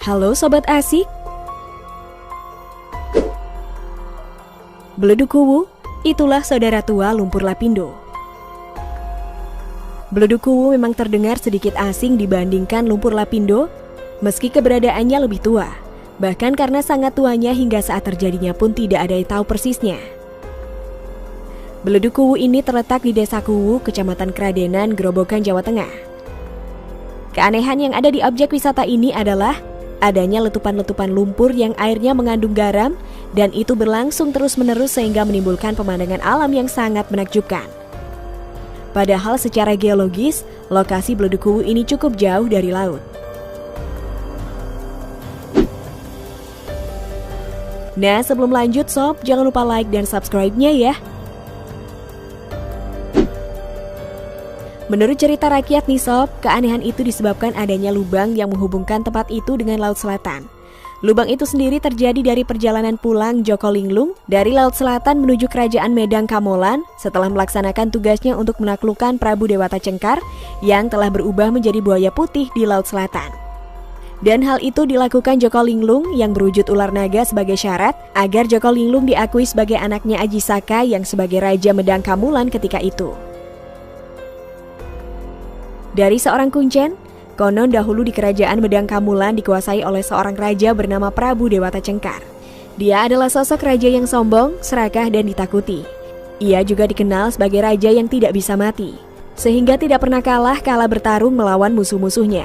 Halo Sobat Asik. Beleduk Kuwu, itulah saudara tua lumpur lapindo. Beleduk Kuwu memang terdengar sedikit asing dibandingkan lumpur lapindo, meski keberadaannya lebih tua. Bahkan karena sangat tuanya hingga saat terjadinya pun tidak ada yang tahu persisnya. Beleduk Kuwu ini terletak di Desa Kuwu, Kecamatan Kradenan, Grobogan, Jawa Tengah. Keanehan yang ada di objek wisata ini adalah adanya letupan-letupan lumpur yang airnya mengandung garam dan itu berlangsung terus-menerus sehingga menimbulkan pemandangan alam yang sangat menakjubkan. Padahal secara geologis, lokasi Beleduk Kuwu ini cukup jauh dari laut. Nah, sebelum lanjut sob, jangan lupa like dan subscribe-nya ya. Menurut cerita rakyat nih sob, keanehan itu disebabkan adanya lubang yang menghubungkan tempat itu dengan Laut Selatan. Lubang itu sendiri terjadi dari perjalanan pulang Joko Linglung dari Laut Selatan menuju Kerajaan Medang Kamolan setelah melaksanakan tugasnya untuk menaklukkan Prabu Dewata Cengkar yang telah berubah menjadi buaya putih di Laut Selatan. Dan hal itu dilakukan Joko Linglung yang berwujud ular naga sebagai syarat agar Joko Linglung diakui sebagai anaknya Aji Saka yang sebagai Raja Medang Kamolan ketika itu. Dari seorang kuncen, konon dahulu di Kerajaan Medang Kamolan dikuasai oleh seorang raja bernama Prabu Dewata Cengkar. Dia adalah sosok raja yang sombong, serakah, dan ditakuti. Ia juga dikenal sebagai raja yang tidak bisa mati, sehingga tidak pernah kalah kala bertarung melawan musuh-musuhnya.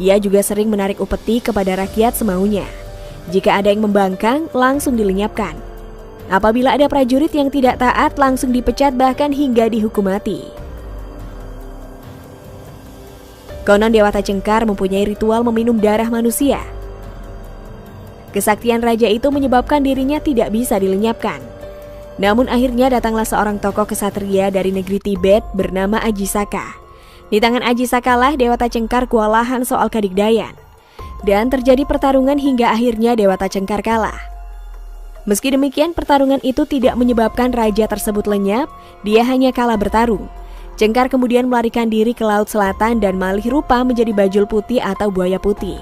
Ia juga sering menarik upeti kepada rakyat semaunya. Jika ada yang membangkang, langsung dilenyapkan. Apabila ada prajurit yang tidak taat, langsung dipecat bahkan hingga dihukum mati. Konon Dewata Cengkar mempunyai ritual meminum darah manusia. Kesaktian raja itu menyebabkan dirinya tidak bisa dilenyapkan. Namun akhirnya datanglah seorang tokoh kesatria dari negeri Tibet bernama Aji Saka. Di tangan Aji Saka lah Dewata Cengkar kewalahan soal kadigdayan. Dan terjadi pertarungan hingga akhirnya Dewata Cengkar kalah. Meski demikian pertarungan itu tidak menyebabkan raja tersebut lenyap, dia hanya kalah bertarung. Cengkar kemudian melarikan diri ke Laut Selatan dan malih rupa menjadi bajul putih atau buaya putih.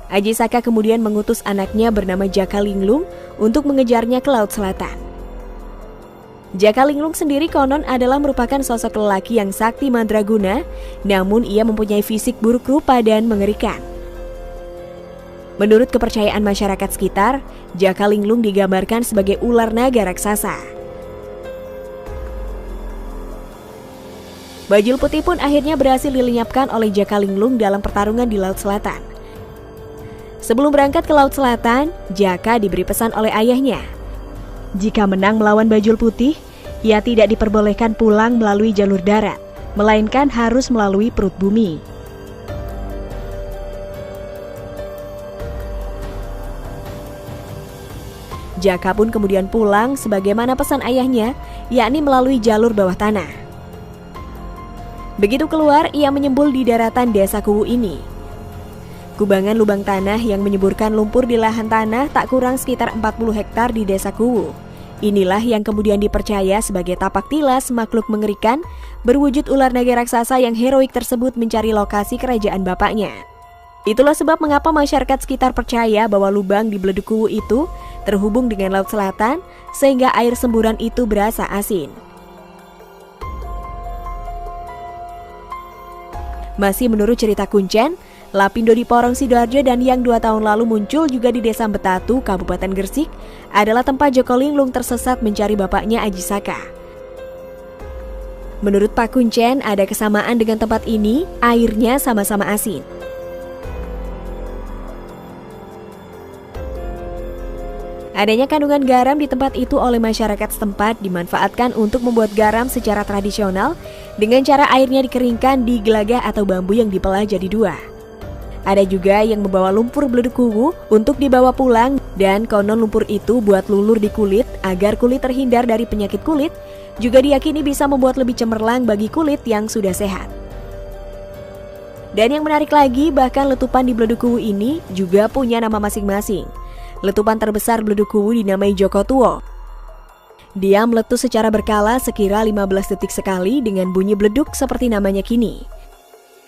Aji Saka kemudian mengutus anaknya bernama Jaka Linglung untuk mengejarnya ke Laut Selatan. Jaka Linglung sendiri konon adalah merupakan sosok lelaki yang sakti mandraguna, namun ia mempunyai fisik buruk rupa dan mengerikan. Menurut kepercayaan masyarakat sekitar, Jaka Linglung digambarkan sebagai ular naga raksasa. Bajul putih pun akhirnya berhasil dilenyapkan oleh Jaka Linglung dalam pertarungan di Laut Selatan. Sebelum berangkat ke Laut Selatan, Jaka diberi pesan oleh ayahnya. Jika menang melawan bajul putih, ia tidak diperbolehkan pulang melalui jalur darat, melainkan harus melalui perut bumi. Jaka pun kemudian pulang sebagaimana pesan ayahnya, yakni melalui jalur bawah tanah. Begitu keluar, ia menyembul di daratan Desa Kuwu ini. Kubangan lubang tanah yang menyemburkan lumpur di lahan tanah tak kurang sekitar 40 hektar di Desa Kuwu. Inilah yang kemudian dipercaya sebagai tapak tilas makhluk mengerikan berwujud ular naga raksasa yang heroik tersebut mencari lokasi kerajaan bapaknya. Itulah sebab mengapa masyarakat sekitar percaya bahwa lubang di Beleduk Kuwu itu terhubung dengan Laut Selatan sehingga air semburan itu berasa asin. Masih menurut cerita kuncen, Lapindo di Porong Sidoarjo dan yang 2 tahun lalu muncul juga di Desa Betatu, Kabupaten Gresik, adalah tempat Joko Linglung tersesat mencari bapaknya Aji Saka. Menurut Pak Kuncen, ada kesamaan dengan tempat ini, airnya sama-sama asin. Adanya kandungan garam di tempat itu oleh masyarakat setempat dimanfaatkan untuk membuat garam secara tradisional dengan cara airnya dikeringkan di gelagah atau bambu yang dibelah jadi 2. Ada juga yang membawa lumpur Beleduk Kuwu untuk dibawa pulang dan konon lumpur itu buat lulur di kulit agar kulit terhindar dari penyakit kulit, juga diyakini bisa membuat lebih cemerlang bagi kulit yang sudah sehat. Dan yang menarik lagi, bahkan letupan di Beleduk Kuwu ini juga punya nama masing-masing. Letupan terbesar Beleduk Kuwu dinamai Joko Tuwo. Dia meletus secara berkala sekira 15 detik sekali dengan bunyi bleduk seperti namanya kini.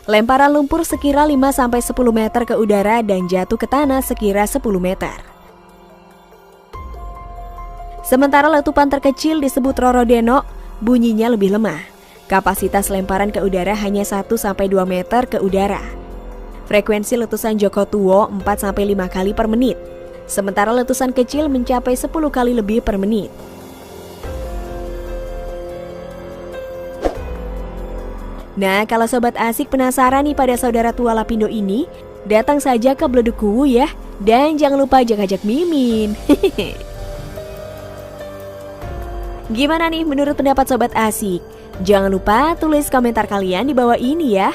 Lemparan lumpur sekira 5-10 meter ke udara dan jatuh ke tanah sekira 10 meter. Sementara letupan terkecil disebut Roro-Denok, bunyinya lebih lemah. Kapasitas lemparan ke udara hanya 1-2 meter ke udara. Frekuensi letusan Joko Tuwo 4-5 kali per menit. Sementara letusan kecil mencapai 10 kali lebih per menit. Nah, kalau Sobat Asik penasaran nih pada saudara tua Lapindo ini, datang saja ke Bledukuwu ya. Dan jangan lupa ajak-ajak Mimin. Gimana nih menurut pendapat Sobat Asik? Jangan lupa tulis komentar kalian di bawah ini ya.